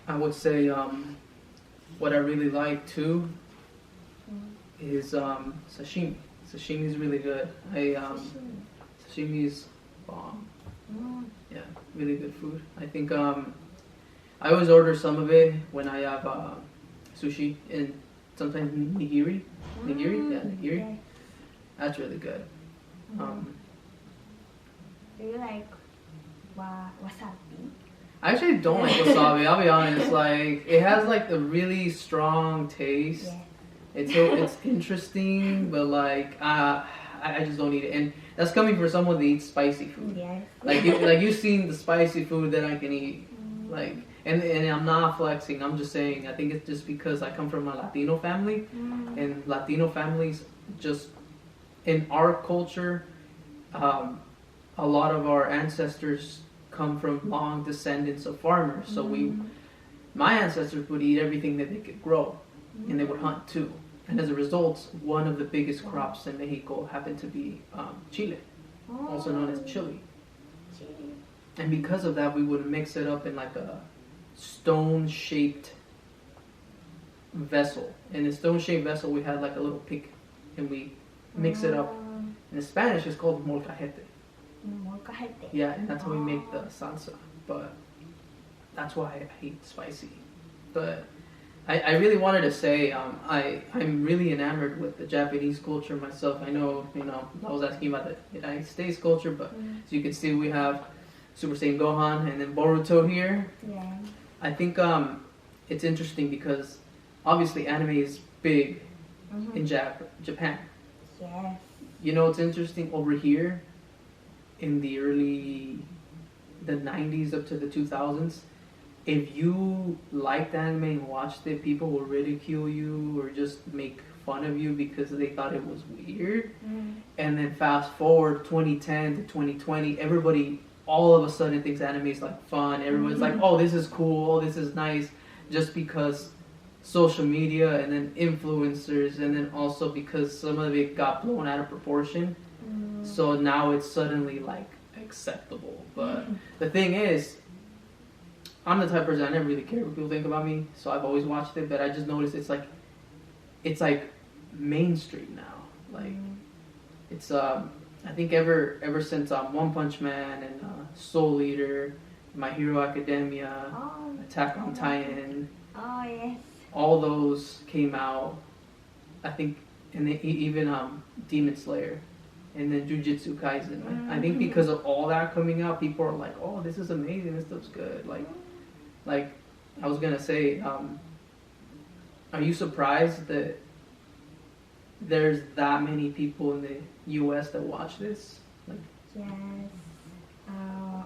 I would say what I really like too is sashimi. Sashimi is really good. Sashimi is bomb. Yeah, really good food. I think I always order some of it when I have sushi and sometimes nigiri. Nigiri, yeah, nigiri. Yes. That's really good. Do you like wasabi? I actually don't like wasabi. I'll be honest. Like it has like a really strong taste. Yes. It's interesting, but like I just don't eat it. And that's coming from someone that eats spicy food. Yes. Like you've seen the spicy food that I can eat. Like and I'm not flexing. I'm just saying. I think it's just because I come from a Latino family, and Latino families just in our culture, a lot of our ancestors come from long descendants of farmers. So my ancestors would eat everything that they could grow, and they would hunt too. And as a result, one of the biggest crops in Mexico happened to be chile, also known as chili. Chili. And because of that, we would mix it up in like a stone-shaped vessel. In the stone-shaped vessel, we had like a little pig, and we mix it up. In Spanish, it's called molcajete. Molcajete. Yeah, and that's how we make the salsa. But that's why I hate spicy. But I really wanted to say I'm really enamored with the Japanese culture myself. I know, I was asking about the United States culture, but as you can see, we have Super Saiyan Gohan and then Boruto here. Yeah. I think it's interesting because obviously anime is big in Japan. Yes. It's interesting over here in the 90s up to the 2000s. If you liked anime and watched it, people will ridicule you or just make fun of you because they thought it was weird. And then fast forward 2010 to 2020, everybody all of a sudden thinks anime is like fun. Everyone's like, oh, this is cool, oh, this is nice, just because social media and then influencers, and then also because some of it got blown out of proportion. So now it's suddenly like acceptable. But the thing is, I'm the type of person, I never really care what people think about me, so I've always watched it, but I just noticed it's like mainstream now. Like it's I think ever since One Punch Man and Soul Eater, My Hero Academia, Attack on Titan, Oh yes. all those came out. I think, and even Demon Slayer, and then Jujutsu Kaisen. I think because of all that coming out, people are like, "Oh, this is amazing. This stuff's good." Like I was gonna say, are you surprised that there's that many people in the U.S. that watch this? Like, Yes.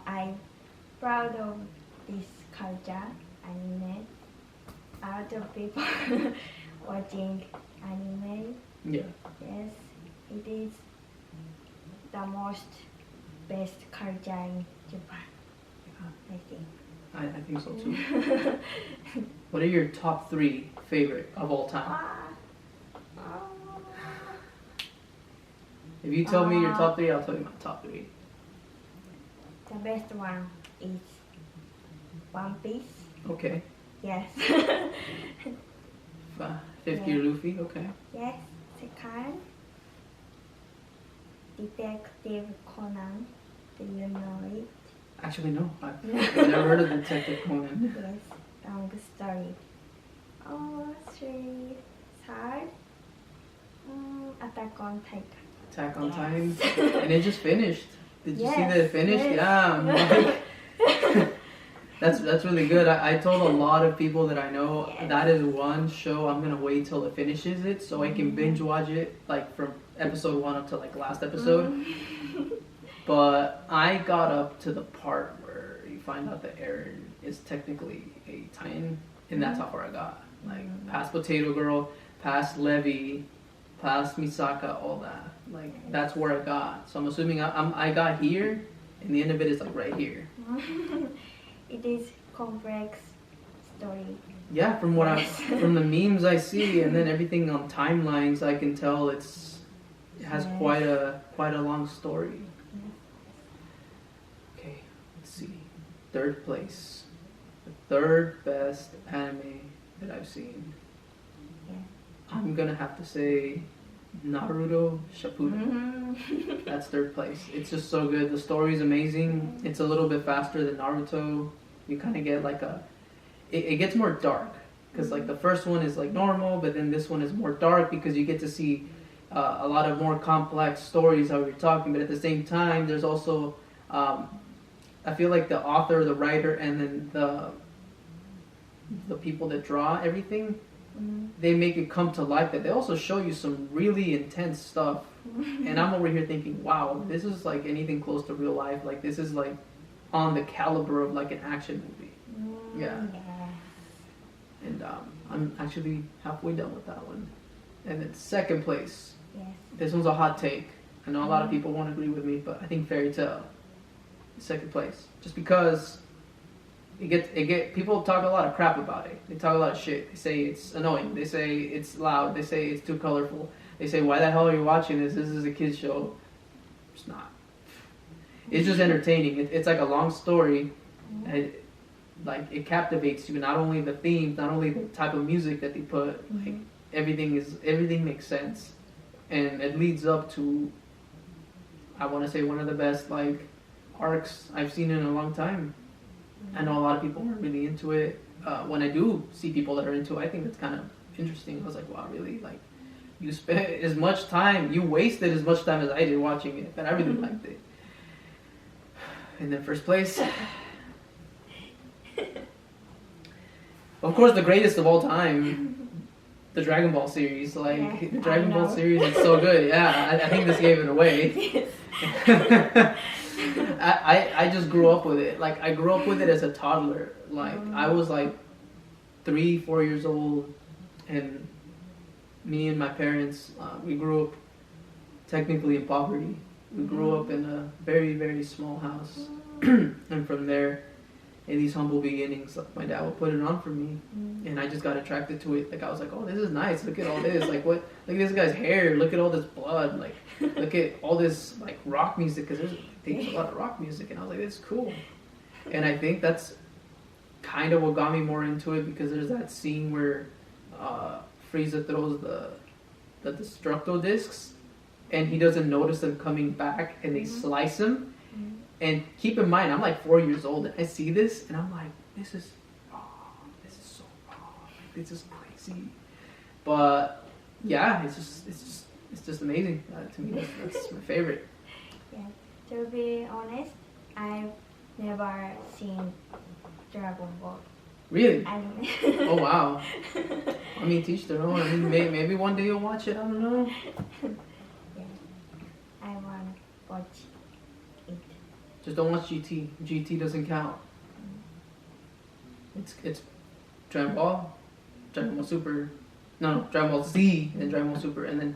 I'm proud of this culture, anime. A lot of people watching anime. yeah, Yes, it is the most best culture in Japan, I think. I think so too. What are your top 3 favorite of all time? If you tell me your top 3, I'll tell you my top 3. The best one is One Piece. Okay. Yes. 50 Yeah. Luffy. Okay. Yes. Second, Detective Conan. Do you know it? Actually, no. I've never heard of Detective Conan. Yes. Long story. Three. Third, Attack on Titan. Attack on Yes. Titan. And it just finished. Did you see Yes, that it finished? yes. Yeah. I'm like, that's really good. I told a lot of people that I know Yes. that is one show I'm gonna wait till it finishes it so I can binge watch it like from episode 1 up to like last episode. But I got up to the part where you find out that Eren is technically a Titan, and that's how far I got. Like past Potato Girl, past Levi, past Misaka, all that. Like that's where I got. So I'm assuming I got here, and the end of it is like right here. It is complex story. Yeah, from what from the memes I see, and then everything on timelines, I can tell it has Yes. quite a long story. Okay, let's see. Third place. the third best anime that I've seen. Yeah. I'm gonna have to say Naruto Shippuden. Mm-hmm. That's third place. It's just so good. The story's amazing. It's a little bit faster than Naruto. You kind of get like it gets more dark because like the first one is like normal, but then this one is more dark because you get to see a lot of more complex stories how you're talking. But at the same time, there's also I feel like the author, the writer, and then the people that draw everything, they make it come to life. That they also show you some really intense stuff. And I'm over here thinking, wow, this is like anything close to real life. Like this is like on the caliber of like an action movie. Yeah. And I'm actually halfway done with that one. And then second place. Yes. This one's a hot take. I know a lot of people won't agree with me, but I think Fairy Tail is second place. Just because people talk a lot of crap about it. They talk a lot of shit. They say it's annoying. They say it's loud. They say it's too colorful. They say, why the hell are you watching this? This is a kid's show. It's not. It's just entertaining. It's like a long story. And it captivates you. Not only the themes, not only the type of music that they put. Like everything makes sense, and it leads up to, I want to say, one of the best like arcs I've seen in a long time. I know a lot of people aren't really into it. When I do see people that are into it, I think it's kind of interesting. I was like, wow, really? Like, you spent as much time, you wasted as much time as I did watching it, but I really liked it. And then first place, of course, the greatest of all time, the Dragon Ball series. Like, the Dragon Ball series is so good. Yeah, I think this gave it away. I just grew up with it. Like, I grew up with it as a toddler. Like, I was like 3-4 years old, and me and my parents, we grew up technically in poverty. We grew up in a very, very small house. And from there, in these humble beginnings, my dad would put it on for me. And I just got attracted to it. Like, I was like, oh, this is nice. Look at all this. Like, what? Look at this guy's hair. Look at all this blood. Like, look at all this, like, rock music. Because there's a lot of rock music. And I was like, this is cool. And I think that's kind of what got me more into it. Because there's that scene where Frieza throws the Destructo discs. And he doesn't notice them coming back. And they slice him. And keep in mind, I'm like 4 years old, and I see this, and I'm like, this is so wrong. This is crazy. But yeah, it's just amazing. To me, that's my favorite. Yeah. To be honest, I've never seen Dragon Ball. Really? Anime. Oh wow. I mean, teach their own. I mean, maybe one day you'll watch it. I don't know. Yeah. I want to watch it. Just don't watch GT. GT doesn't count. It's Dragon Ball, Dragon Ball Super, no, Dragon Ball Z, and Dragon Ball Super, and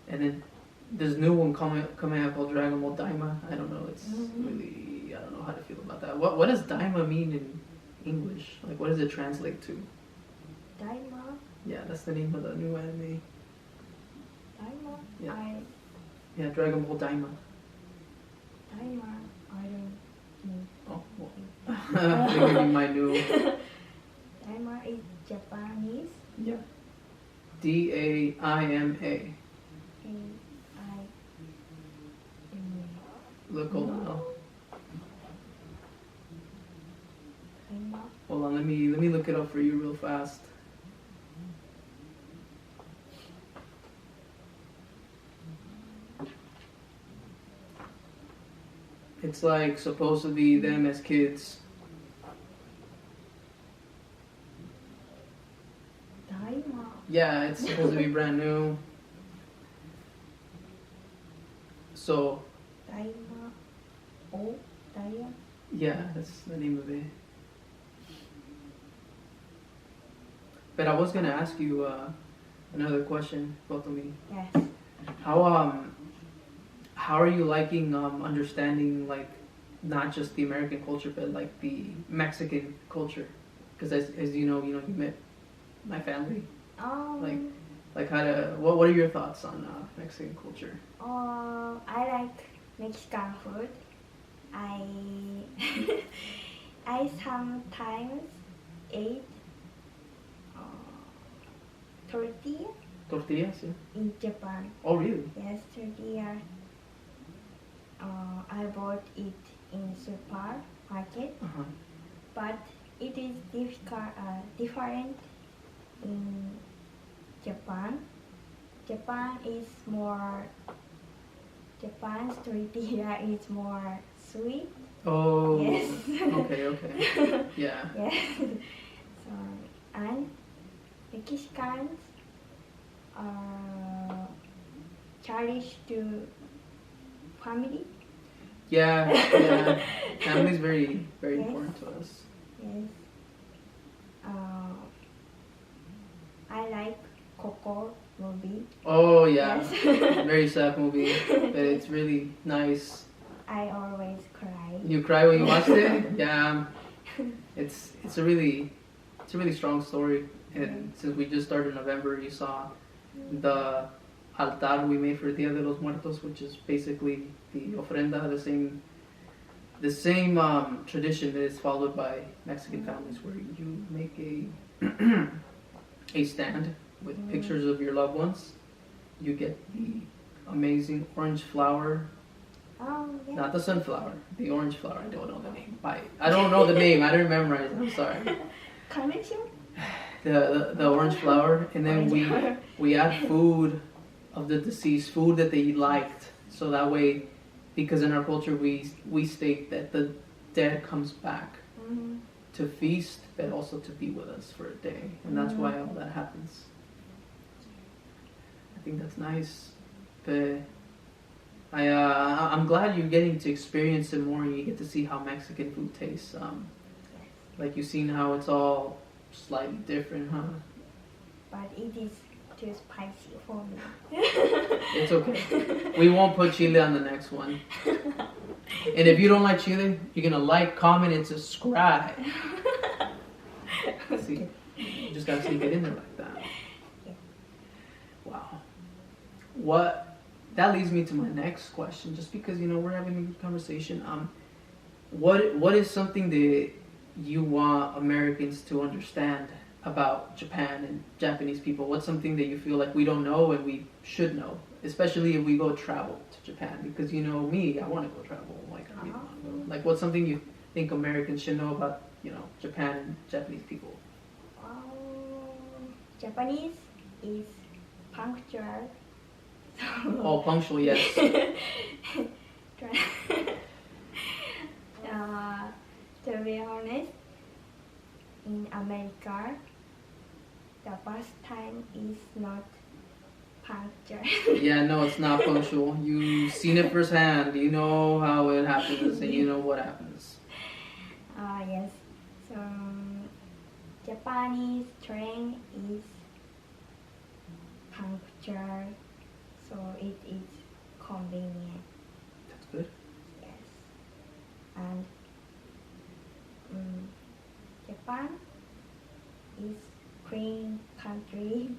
then there's a new one coming out called Dragon Ball Daima. I don't know. It's really, I don't know how to feel about that. What does Daima mean in English? Like, what does it translate to? Daima? Yeah, that's the name of the new anime. Daima? Yeah. Yeah, Dragon Ball Daima. Daima? I don't know. Oh, well. I think you might know. Daima is Japanese. Yeah. Daima. A-I-M-A. Look, hold on. Daima. Hold on, let me look it up for you real fast. It's like supposed to be them as kids. Daima. Yeah, it's supposed to be brand new. So, Daima. Oh, Daima. yeah, that's the name of it. But I was gonna ask you another question, both of me. Yes. How are you liking understanding, like, not just the American culture, but like the Mexican culture? Because as you know, you met my family. Like what are your thoughts on Mexican culture? I like Mexican food. I sometimes tortilla Tortillas, yeah. in Japan. Oh, really? Yes, tortilla. I bought it in supermarket, Uh-huh. but it is different in Japan. Japan's tortilla is more sweet. Oh, Yes. okay. Yeah. Yes. So, and Mexicans are cherish to family. Yeah, yeah. Family's very, very Yes. important to us. Yes. I like Coco movie. Oh, yeah. Yes. Very sad movie, but it's really nice. I always cry. You cry when you watched it? Yeah. It's a really strong story. And since we just started November, you saw the altar we made for Dia de los Muertos, which is basically the ofrenda, the same tradition that is followed by Mexican families, where you make a stand with pictures of your loved ones. You get the amazing orange flower, Oh, yeah. not the sunflower, the orange flower. I don't know the name. I don't know the name. I didn't memorize it. I'm sorry. Carnation? The orange flower, and then Orange flower. we add food of the deceased, food that they liked, so that way, because in our culture we state that the dead comes back Mm-hmm. to feast, but also to be with us for a day, and that's why all that happens. I think that's nice, but I'm glad you're getting to experience it more, and you get to see how Mexican food tastes. Like you've seen how it's all slightly different, huh? But it is too spicy for me. It's okay. We won't put chili on the next one. And if you don't like chili, you're gonna like, comment, and subscribe. See, you just gotta sneak it in there like that. Yeah. Wow. That leads me to my next question. Just because we're having a good conversation. What is something that you want Americans to understand about Japan and Japanese people? What's something that you feel like we don't know and we should know, especially if we go travel to Japan? Because me, I want to go travel. Like I really want to go. Like, what's something you think Americans should know about Japan and Japanese people? Japanese is punctual. Oh, punctual, yes. To be honest, in America, the bus time is not punctual. Yeah, no, it's not punctual. You've seen it firsthand. You know how it happens, and you know what happens. Yes. So Japanese train is punctual, so it is convenient. That's good. Yes. And Japan is clean country.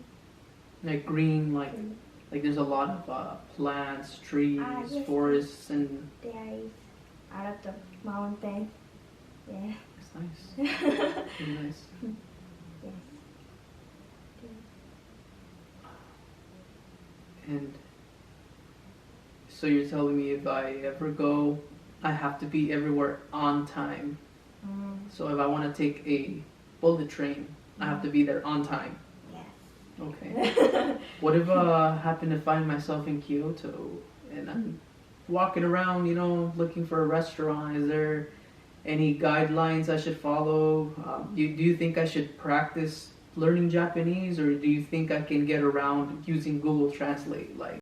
Like green, like there's a lot of plants, trees, Yes. forests, and There is a lot of mountains. Yeah. it's nice. Really nice. Yes. And so you're telling me if I ever go, I have to be everywhere on time. So if I want to take a bullet train, I have to be there on time. Yes. Okay. What if I happen to find myself in Kyoto and I'm walking around, looking for a restaurant? Is there any guidelines I should follow? Do you think I should practice learning Japanese, or do you think I can get around using Google Translate? Like,